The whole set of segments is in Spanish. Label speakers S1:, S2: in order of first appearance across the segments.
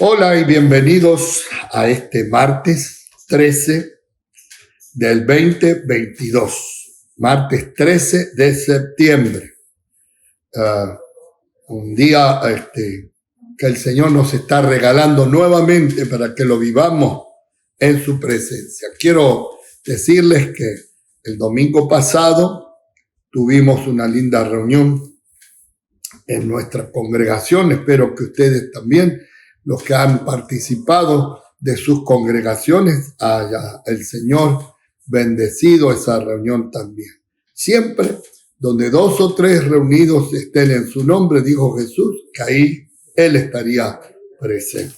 S1: Hola y bienvenidos a este martes 13 del 2022, martes 13 de septiembre. Un día que el Señor nos está regalando nuevamente para que lo vivamos en su presencia. Quiero decirles que el domingo pasado tuvimos una linda reunión en nuestra congregación. Espero que ustedes también, los que han participado de sus congregaciones, haya el Señor bendecido esa reunión también. Siempre donde 2 o 3 reunidos estén en su nombre, dijo Jesús, que ahí Él estaría presente.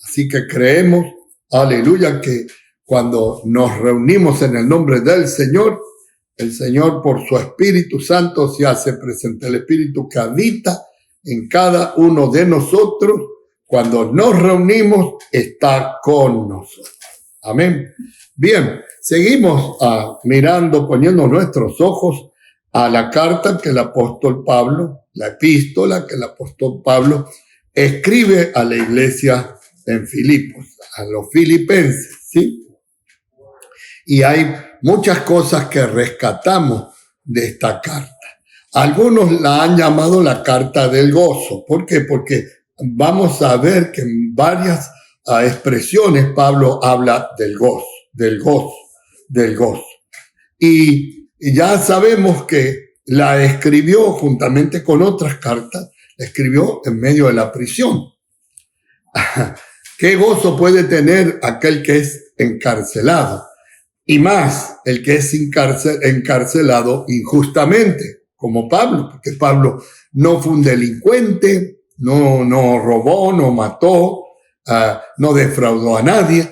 S1: Así que creemos, aleluya, que cuando nos reunimos en el nombre del Señor, el Señor por su Espíritu Santo se hace presente. El Espíritu que habita en cada uno de nosotros, cuando nos reunimos, está con nosotros. Amén. Bien, seguimos mirando, poniendo nuestros ojos a la carta que el apóstol Pablo, la epístola que el apóstol Pablo escribe a la iglesia en Filipos, a los filipenses, ¿sí? Y hay muchas cosas que rescatamos de esta carta. Algunos la han llamado la carta del gozo. ¿Por qué? Porque vamos a ver que en varias expresiones Pablo habla del gozo, del gozo, del gozo. Y ya sabemos que la escribió juntamente con otras cartas, la escribió en medio de la prisión. ¿Qué gozo puede tener aquel que es encarcelado? Y más, el que es encarcelado injustamente, como Pablo, porque Pablo no fue un delincuente, no robó, no mató, no defraudó a nadie.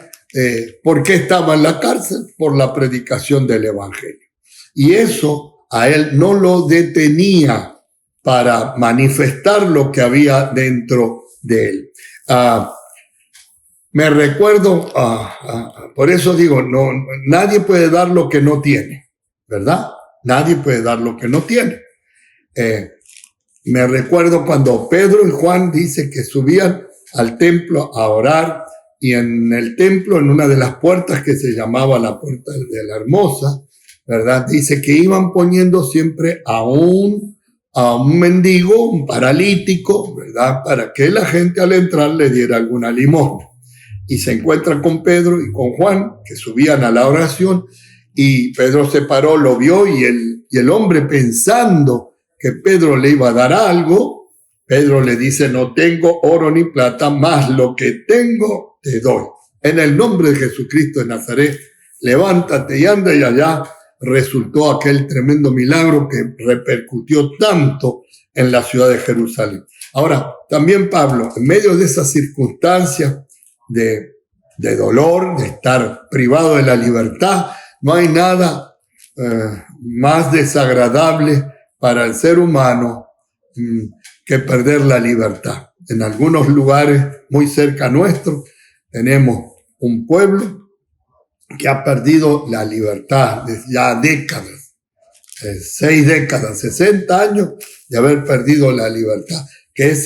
S1: ¿Por qué estaba en la cárcel? Por la predicación del Evangelio. Y eso a él no lo detenía para manifestar lo que había dentro de él. Me recuerdo, por eso digo, nadie puede dar lo que no tiene, ¿verdad? Nadie puede dar lo que no tiene. Me recuerdo cuando Pedro y Juan dice que subían al templo a orar, y en el templo, en una de las puertas que se llamaba la puerta de la Hermosa, ¿verdad? Dice que iban poniendo siempre a un mendigo, un paralítico, ¿verdad? Para que la gente al entrar le diera alguna limosna. Y se encuentra con Pedro y con Juan, que subían a la oración, y Pedro se paró, lo vio, y el hombre, pensando que Pedro le iba a dar algo, Pedro le dice: no tengo oro ni plata, mas lo que tengo te doy. En el nombre de Jesucristo de Nazaret, levántate y anda. Y allá resultó aquel tremendo milagro que repercutió tanto en la ciudad de Jerusalén. Ahora, también Pablo, en medio de esas circunstancias de dolor, de estar privado de la libertad, no hay nada más desagradable para el ser humano que perder la libertad. En algunos lugares muy cerca nuestro tenemos un pueblo que ha perdido la libertad desde ya décadas, 6 décadas, 60 años de haber perdido la libertad, que es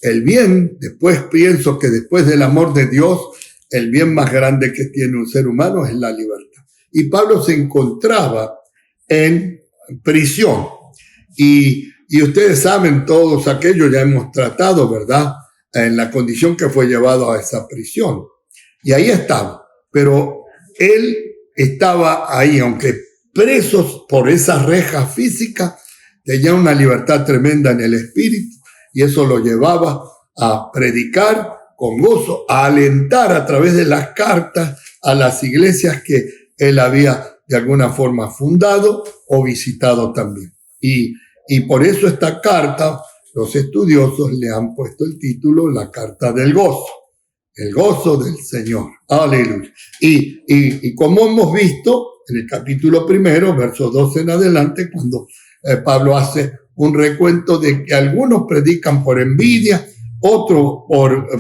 S1: el bien. Después pienso que después del amor de Dios, el bien más grande que tiene un ser humano es la libertad. Y Pablo se encontraba en prisión, y ustedes saben todos aquello, ya hemos tratado, ¿verdad?, en la condición que fue llevado a esa prisión. Y ahí estaba, pero él estaba ahí, aunque presos por esas rejas físicas, tenía una libertad tremenda en el espíritu, y eso lo llevaba a predicar con gozo, a alentar a través de las cartas a las iglesias que él había de alguna forma fundado o visitado también. Y por eso esta carta, los estudiosos le han puesto el título la carta del gozo, el gozo del Señor. Aleluya. Y como hemos visto en el capítulo 1, verso 12 en adelante, cuando Pablo hace un recuento de que algunos predican por envidia, otros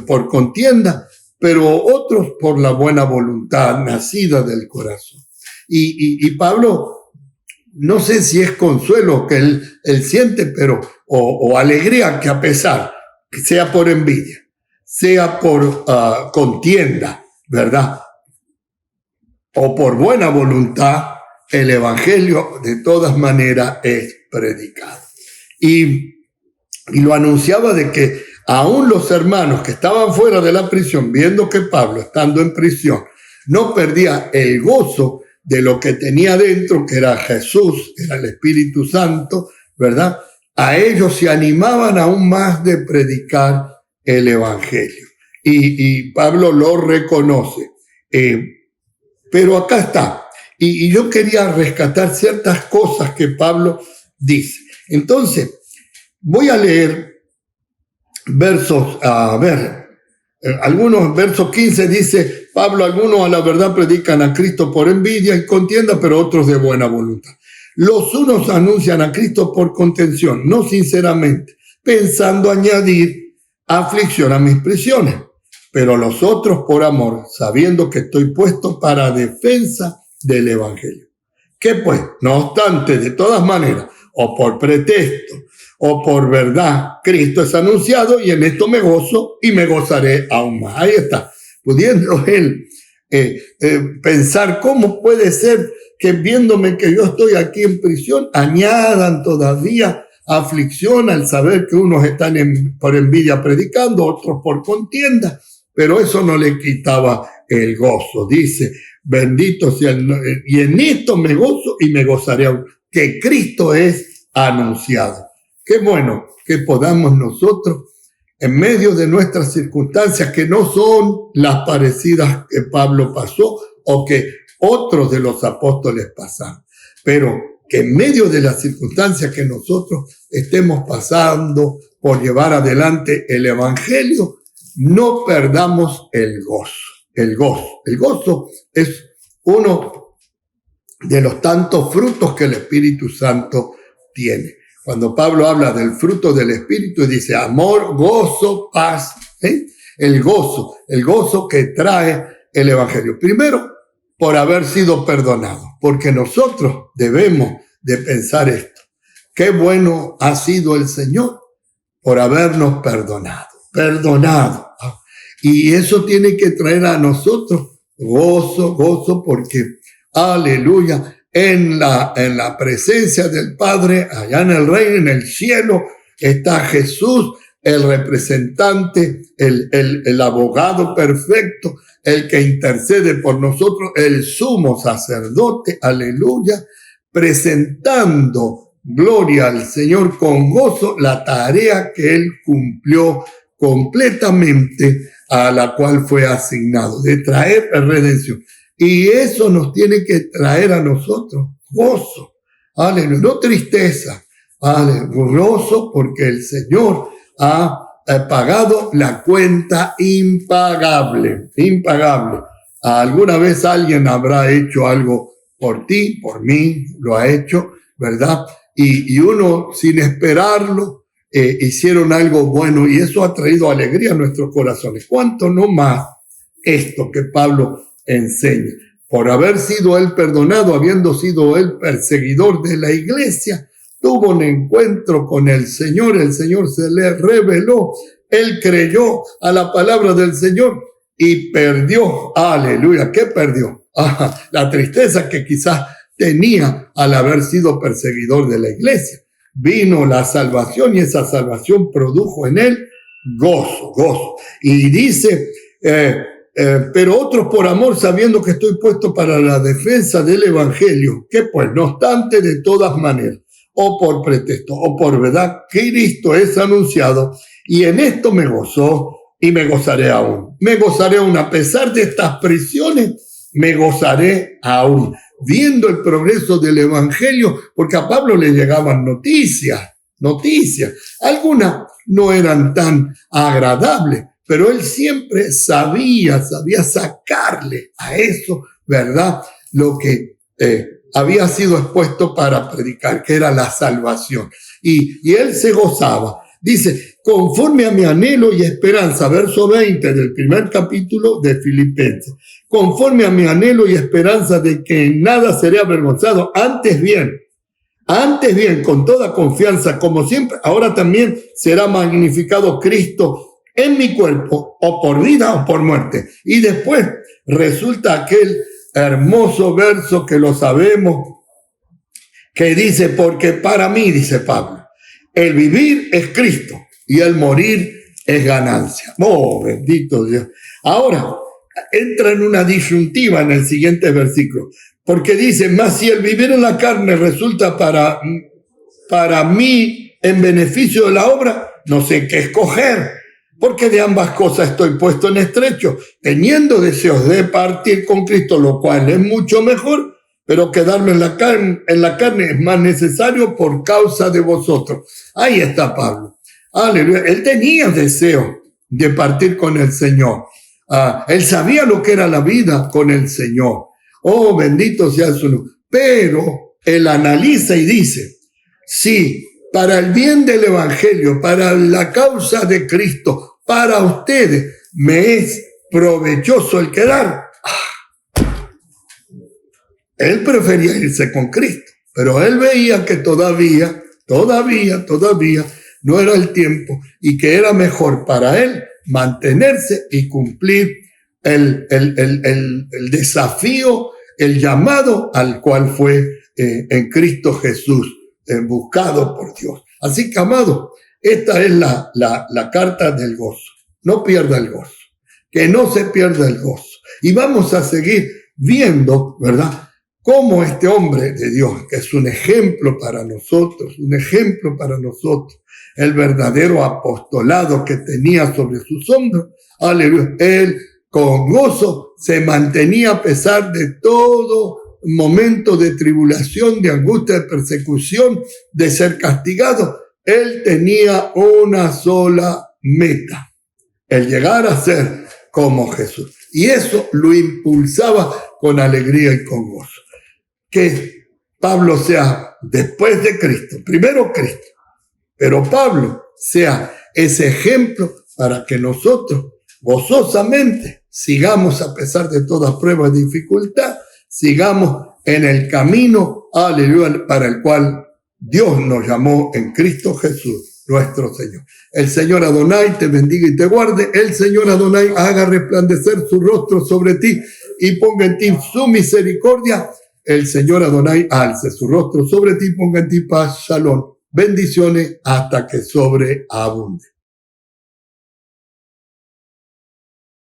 S1: por contienda, pero otros por la buena voluntad nacida del corazón. Y Pablo, no sé si es consuelo que él siente, pero o alegría, que a pesar que sea por envidia, sea por contienda, ¿verdad? O por buena voluntad, el evangelio de todas maneras es predicado. Y lo anunciaba de que aún los hermanos que estaban fuera de la prisión, viendo que Pablo, estando en prisión, no perdía el gozo de lo que tenía dentro, que era Jesús, era el Espíritu Santo, ¿verdad? A ellos se animaban aún más de predicar el evangelio. Y Pablo lo reconoce. Pero acá está. Y yo quería rescatar ciertas cosas que Pablo dice. Entonces, voy a leer versos, algunos, versos 15 dice, Pablo, algunos a la verdad predican a Cristo por envidia y contienda, pero otros de buena voluntad. Los unos anuncian a Cristo por contención, no sinceramente, pensando añadir aflicción a mis prisiones, pero los otros por amor, sabiendo que estoy puesto para defensa del evangelio. Que pues, no obstante, de todas maneras, o por pretexto, o por verdad, Cristo es anunciado y en esto me gozo y me gozaré aún más. Ahí está, pudiendo él pensar cómo puede ser que viéndome que yo estoy aquí en prisión, añadan todavía aflicción al saber que unos están por envidia predicando, otros por contienda, pero eso no le quitaba el gozo. Dice, bendito sea y en esto me gozo y me gozaré aún, que Cristo es anunciado. Qué bueno que podamos nosotros, en medio de nuestras circunstancias que no son las parecidas que Pablo pasó o que otros de los apóstoles pasaron, pero que en medio de las circunstancias que nosotros estemos pasando por llevar adelante el evangelio, no perdamos el gozo. El gozo es uno de los tantos frutos que el Espíritu Santo tiene. Cuando Pablo habla del fruto del Espíritu, dice amor, gozo, paz. El gozo que trae el evangelio. Primero, por haber sido perdonado, porque nosotros debemos de pensar esto. Qué bueno ha sido el Señor por habernos perdonado. Y eso tiene que traer a nosotros gozo, porque, aleluya, en la presencia del Padre, allá en el reino, en el cielo, está Jesús, el representante, el abogado perfecto, el que intercede por nosotros, el sumo sacerdote, aleluya, presentando gloria al Señor con gozo, la tarea que Él cumplió completamente, a la cual fue asignado, de traer redención. Y eso nos tiene que traer a nosotros gozo, aleluya, no tristeza, gozo, porque el Señor ha pagado la cuenta impagable. ¿Alguna vez alguien habrá hecho algo por ti, por mí? Lo ha hecho, ¿verdad? Y uno, sin esperarlo, hicieron algo bueno y eso ha traído alegría a nuestros corazones. ¿Cuánto no más esto que Pablo enseña? Por haber sido él perdonado, habiendo sido él perseguidor de la iglesia, tuvo un encuentro con el Señor se le reveló, él creyó a la palabra del Señor y perdió, aleluya, ¿qué perdió? La tristeza que quizás tenía al haber sido perseguidor de la iglesia. Vino la salvación y esa salvación produjo en él gozo. Y dice, pero otros por amor, sabiendo que estoy puesto para la defensa del evangelio, que pues no obstante de todas maneras, o por pretexto, o por verdad, Cristo es anunciado, y en esto me gozó y me gozaré aún. Me gozaré aún, a pesar de estas prisiones, me gozaré aún, viendo el progreso del evangelio, porque a Pablo le llegaban noticias. Algunas no eran tan agradables, pero él siempre sabía sacarle a eso, ¿verdad? Lo que había sido expuesto para predicar, que era la salvación. Y él se gozaba. Dice, conforme a mi anhelo y esperanza, verso 20 del primer capítulo de Filipenses, conforme a mi anhelo y esperanza de que en nada seré avergonzado, antes bien, con toda confianza, como siempre, ahora también será magnificado Cristo en mi cuerpo, o por vida o por muerte. Y después resulta aquel hermoso verso que lo sabemos, que dice, porque para mí, dice Pablo, el vivir es Cristo y el morir es ganancia. Oh, bendito Dios. Ahora, entra en una disyuntiva en el siguiente versículo, porque dice, más si el vivir en la carne resulta para mí en beneficio de la obra, no sé qué escoger, porque de ambas cosas estoy puesto en estrecho, teniendo deseos de partir con Cristo, lo cual es mucho mejor, pero quedarme en la carne es más necesario por causa de vosotros. Ahí está Pablo. Aleluya. Él tenía deseo de partir con el Señor. Él sabía lo que era la vida con el Señor. Oh, bendito sea su nombre. Pero él analiza y dice, sí, para el bien del Evangelio, para la causa de Cristo, para ustedes, me es provechoso el quedar. Él prefería irse con Cristo, pero él veía que todavía no era el tiempo y que era mejor para él mantenerse y cumplir el desafío, el llamado al cual fue en Cristo Jesús, buscado por Dios. Así que, amado, esta es la carta del gozo. No pierda el gozo, que no se pierda el gozo. Y vamos a seguir viendo, ¿verdad?, cómo este hombre de Dios, que es un ejemplo para nosotros, el verdadero apostolado que tenía sobre sus hombros, aleluya, él con gozo se mantenía a pesar de todo momento de tribulación, de angustia, de persecución, de ser castigado. Él tenía una sola meta, el llegar a ser como Jesús. Y eso lo impulsaba con alegría y con gozo. Que Pablo sea después de Cristo, primero Cristo, pero Pablo sea ese ejemplo para que nosotros gozosamente sigamos a pesar de toda prueba y dificultad, sigamos en el camino, aleluya, para el cual Dios nos llamó en Cristo Jesús, nuestro Señor. El Señor Adonai te bendiga y te guarde. El Señor Adonai haga resplandecer su rostro sobre ti y ponga en ti su misericordia. El Señor Adonai alce su rostro sobre ti y ponga en ti paz. Shalom. Bendiciones hasta que sobreabunde.